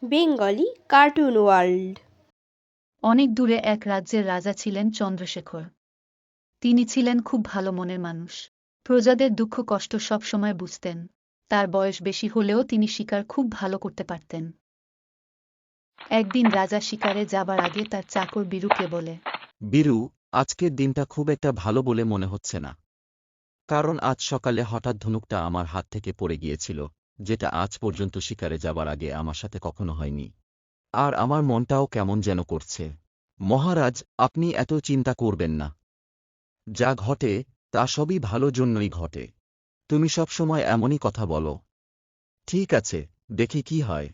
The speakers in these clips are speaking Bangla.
Bengali cartoon world. অনেক দূরে এক রাজ্যের রাজা ছিলেন চন্দ্রশেখর। তিনি ছিলেন খুব ভালো মনের মানুষ। প্রজাদের দুঃখ কষ্ট সব সময় বুঝতেন। তার বয়স বেশি হলেও তিনি শিকার খুব ভালো করতে পারতেন। একদিন রাজা শিকারে যাবার আগে তার চাকর বীরুকে বলে, বীরু, আজকের দিনটা খুব একটা ভালো বলে মনে হচ্ছে না। কারণ আজ সকালে হঠাৎ ধনুকটা আমার হাত থেকে পড়ে গিয়েছিল, যেটা আজ পর্যন্ত শিকারে যাবার আগে আমার সাথে কখনো হয়নি। আর আমার মনটাও কেমন যেন করছে। মহারাজ, আপনি এত চিন্তা করবেন না। যা ঘটে তা সবই ভালো জন্যই ঘটে। তুমি সবসময় এমনই কথা বলো। ঠিক আছে, দেখি কি হয়।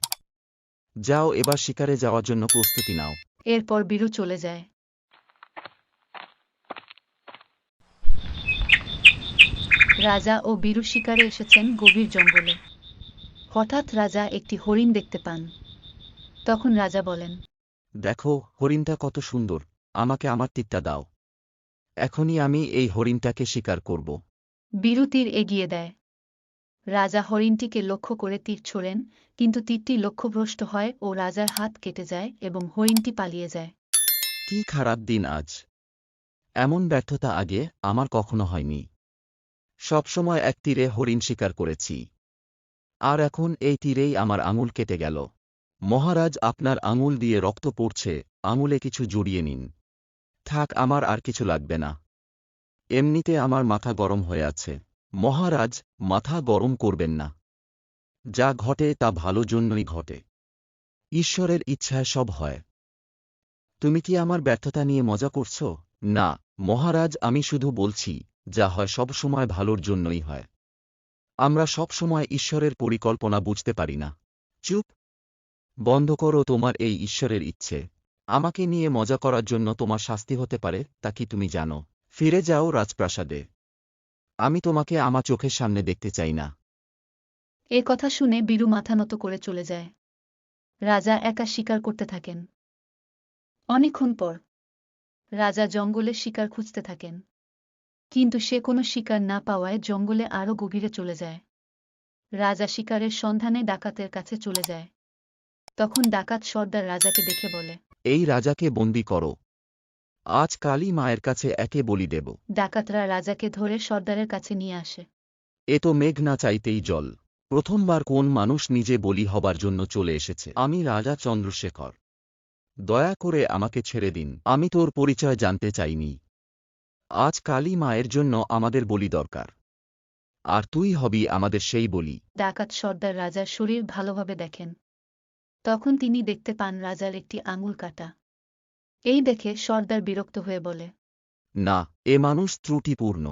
যাও, এবার শিকারে যাওয়ার জন্য প্রস্তুতি নাও। এরপর বীরু চলে যায়। রাজা ও বীরু শিকারে এসেছেন গভীর জঙ্গলে। হঠাৎ রাজা একটি হরিণ দেখতে পান। তখন রাজা বলেন, দেখো, হরিণটা কত সুন্দর, আমাকে আমার তীরটা দাও। এখনই আমি এই হরিণটাকে শিকার করব। বীরু তীর এগিয়ে দেয়। রাজা হরিণটিকে লক্ষ্য করে তীর ছোড়েন, কিন্তু তীরটি লক্ষ্যভ্রষ্ট হয় ও রাজার হাত কেটে যায় এবং হরিণটি পালিয়ে যায়। কি খারাপ দিন আজ! এমন ব্যর্থতা আগে আমার কখনো হয়নি। সবসময় এক তীরে হরিণ শিকার করেছি, আর এখন এই তীরেই আমার আঙুল কেটে গেল। মহারাজ, আপনার আঙুল দিয়ে রক্ত পড়ছে, আঙুলে কিছু জড়িয়ে নিন। থাক, আমার আর কিছু লাগবে না। এমনিতে আমার মাথা গরম হয়ে আছে। মহারাজ, মাথা গরম করবেন না। যা ঘটে তা ভালো জন্যই ঘটে। ঈশ্বরের ইচ্ছায় সব হয়। তুমি কি আমার ব্যর্থতা নিয়ে মজা করছ? না মহারাজ, আমি শুধু বলছি, যা হয় সব সময় ভালোর জন্যই হয়। আমরা সব সময় ঈশ্বরের পরিকল্পনা বুঝতে পারি না। চুপ! বন্ধ করো তোমার এই ঈশ্বরের ইচ্ছে। আমাকে নিয়ে মজা করার জন্য তোমার শাস্তি হতে পারে, তা কি তুমি জানো? ফিরে যাও রাজপ্রাসাদে। আমি তোমাকে আমার চোখের সামনে দেখতে চাই না। এ কথা শুনে বীরু মাথা নত করে চলে যায়। রাজা একা শিকার করতে থাকেন। অনেকক্ষণ পর রাজা জঙ্গলে শিকার খুঁজতে থাকেন, কিন্তু সে কোনো শিকার না পাওয়ায় জঙ্গলে আরও গভীরে চলে যায়। রাজা শিকারের সন্ধানে ডাকাতের কাছে চলে যায়। তখন ডাকাত সর্দার রাজাকে দেখে বলে, এই রাজাকে বন্দী করো। আজ কালী মায়ের কাছে একে বলি দেব। ডাকাতরা রাজাকে ধরে সর্দারের কাছে নিয়ে আসে। এ তো মেঘ না চাইতেই জল। প্রথমবার কোন মানুষ নিজে বলি হবার জন্য চলে এসেছে? আমি রাজা চন্দ্রশেখর। দয়া করে আমাকে ছেড়ে দিন। আমি তোর পরিচয় জানতে চাইনি। আজ কালী মায়ের জন্য আমাদের বলি দরকার, আর তুই হবি আমাদের সেই বলি। ডাকাত সর্দার রাজার শরীর ভালোভাবে দেখেন। তখন তিনি দেখতে পান রাজার একটি আঙুল কাটা। এই দেখে সর্দার বিরক্ত হয়ে বলে, না, এ মানুষ ত্রুটিপূর্ণ।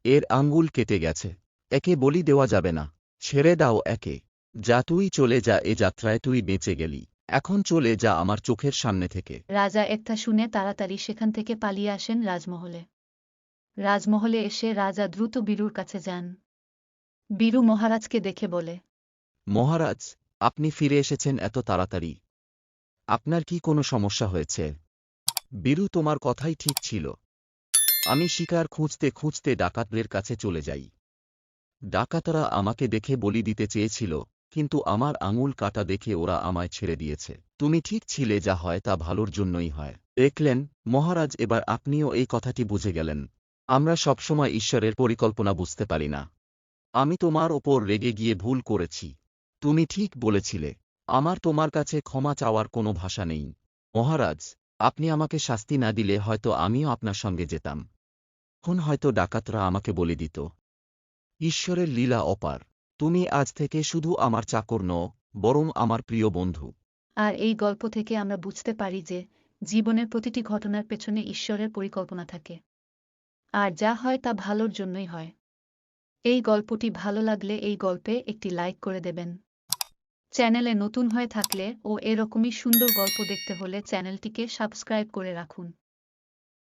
এর আঙ্গুল কেটে গেছে। একে বলি দেওয়া যাবে না। ছেড়ে দাও একে। যা, তুই চলে যা, এ যাত্রায় তুই বেঁচে গেলি। এখন চলে যা আমার চোখের সামনে থেকে। রাজা একটা শুনে তাড়াতাড়ি সেখান থেকে পালিয়ে আসেন রাজমহলে। রাজমহলে এসে রাজা দ্রুত বীরুর কাছে যান। বীরু মহারাজকে দেখে বলে, মহারাজ, আপনি ফিরে এসেছেন এত তাড়াতাড়ি। আপনার কি কোনো সমস্যা হয়েছে? বীরু, তোমার কথাই ঠিক ছিল। আমি শিকার খুঁজতে খুঁজতে ডাকাতদের কাছে চলে যাই। ডাকাতরা আমাকে দেখে বলি দিতে চেয়েছিল, কিন্তু আমার আঙুল কাটা দেখে ওরা আমায় ছেড়ে দিয়েছে। তুমি ঠিক ছিলে, যা হয় তা ভালোর জন্যই হয়। দেখলেন মহারাজ, এবার আপনিও এই কথাটি বুঝে গেলেন। আমরা সবসময় ঈশ্বরের পরিকল্পনা বুঝতে পারি না। আমি তোমার ওপর রেগে গিয়ে ভুল করেছি। তুমি ঠিক বলেছিলে। আমার তোমার কাছে ক্ষমা চাওয়ার কোনো ভাষা নেই। মহারাজ, আপনি আমাকে শাস্তি না দিলে হয়তো আমিও আপনার সঙ্গে যেতাম। এখন হয়তো ডাকাতরা আমাকে বলে দিত। ঈশ্বরের লীলা অপার। তুমি আজ থেকে শুধু আমার চাকর নও, বরং আমার প্রিয় বন্ধু। আর এই গল্প থেকে আমরা বুঝতে পারি যে জীবনের প্রতিটি ঘটনার পেছনে ঈশ্বরের পরিকল্পনা থাকে, আর যা হয় তা ভালোর জন্যই হয়। এই গল্পটি ভালো লাগলে এই গল্পে একটি লাইক করে দেবেন। চ্যানেলে নতুন হয়ে থাকলে ও এরকমই সুন্দর গল্প দেখতে হলে চ্যানেলটিকে সাবস্ক্রাইব করে রাখুন।